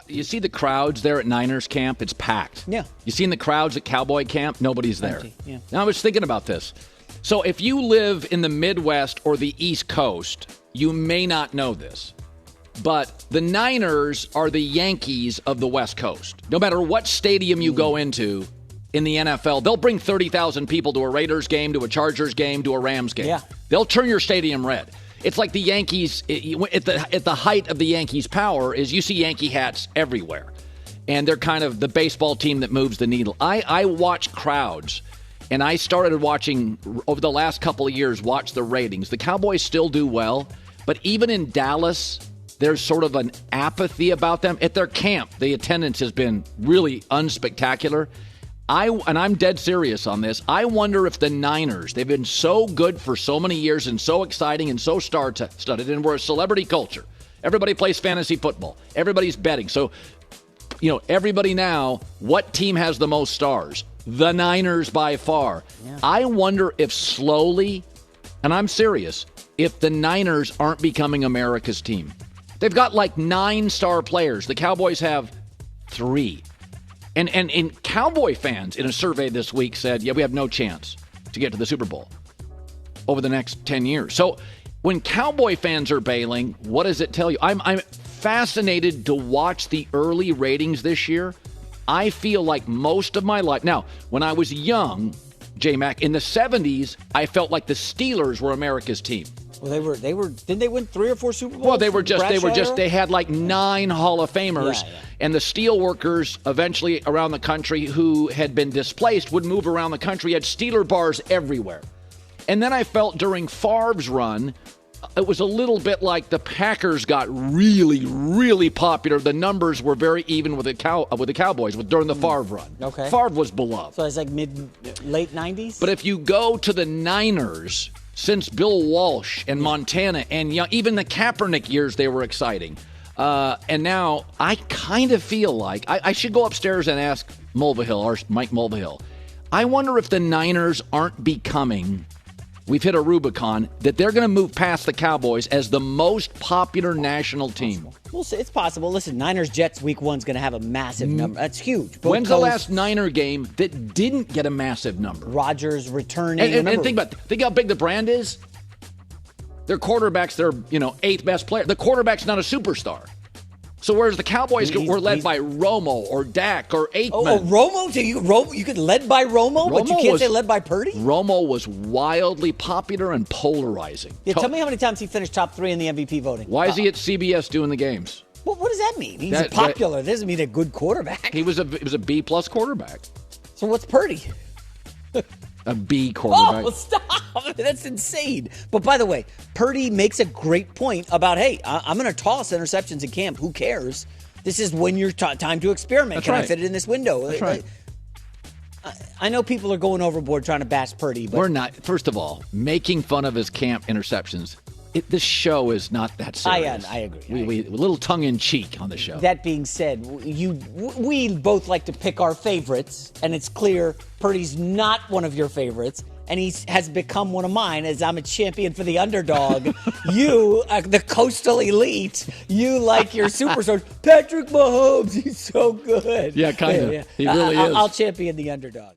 You see the crowds there at Niners camp? It's packed. Yeah. You seen the crowds at Cowboy camp? Nobody's there. Empty, yeah. Now, I was thinking about this. So if you live in the Midwest or the East Coast, you may not know this, but the Niners are the Yankees of the West Coast. No matter what stadium you go into in the NFL, they'll bring 30,000 people to a Raiders game, to a Chargers game, to a Rams game. Yeah. They'll turn your stadium red. It's like the Yankees, at the height of the Yankees' power, is you see Yankee hats everywhere. And they're kind of the baseball team that moves the needle. I watch crowds, and I started watching, over the last couple of years, watch the ratings. The Cowboys still do well, but even in Dallas, there's sort of an apathy about them. At their camp, the attendance has been really unspectacular. And I'm dead serious on this. I wonder if the Niners, they've been so good for so many years and so exciting and so star-studded, and we're a celebrity culture. Everybody plays fantasy football. Everybody's betting. So, everybody now, what team has the most stars? The Niners by far. Yeah. I wonder if slowly, and I'm serious, if the Niners aren't becoming America's team. They've got like 9 star players. The Cowboys have 3. And Cowboy fans in a survey this week said, we have no chance to get to the Super Bowl over the next 10 years. So when Cowboy fans are bailing, what does it tell you? I'm fascinated to watch the early ratings this year. I feel like most of my life. Now, when I was young, J-Mac, in the 70s, I felt like the Steelers were America's team. Well, they were. Didn't they win 3 or 4 Super Bowls? Well, they had like 9 Hall of Famers, and the steel workers eventually around the country who had been displaced would move around the country, had Steeler bars everywhere. And then I felt during Favre's run, it was a little bit like the Packers got really, really popular. The numbers were very even with the Cowboys during the Favre run. Okay. Favre was beloved. So it's like late 90s? But if you go to the Niners, since Bill Walsh and Montana and even the Kaepernick years, they were exciting. And now I kind of feel like I should go upstairs and ask Mulvihill, or Mike Mulvihill. I wonder if the Niners aren't becoming, we've hit a Rubicon, that they're going to move past the Cowboys as the most popular national team. Well, it's possible. Listen, Niners-Jets week 1 is going to have a massive number. That's huge. When's the last Niner game that didn't get a massive number? Rodgers returning. And think how big the brand is. Their quarterback's their 8th best player. The quarterback's not a superstar. So whereas the Cowboys were led by Romo or Dak or Aikman. Oh, Romo? So you could led by Romo, but you can't say led by Purdy? Romo was wildly popular and polarizing. Yeah, tell me how many times he finished top 3 in the MVP voting. Why is he at CBS doing the games? Well, what does that mean? He's popular. That doesn't mean a good quarterback. He was a B+ quarterback. So what's Purdy? A B quarterback. Oh, stop. That's insane. But by the way, Purdy makes a great point about, hey, I'm going to toss interceptions in camp. Who cares? This is when you're time to experiment. That's Can right. I fit it in this window? That's right. I know people are going overboard trying to bash Purdy. But we're not. First of all, making fun of his camp interceptions. This show is not that serious. I agree. We a little tongue-in-cheek on the show. That being said, we both like to pick our favorites, and it's clear Purdy's not one of your favorites, and he has become one of mine as I'm a champion for the underdog. You, the coastal elite, you like your superstars. Patrick Mahomes, he's so good. Yeah, kind of. Yeah. He really is. I'll champion the underdog.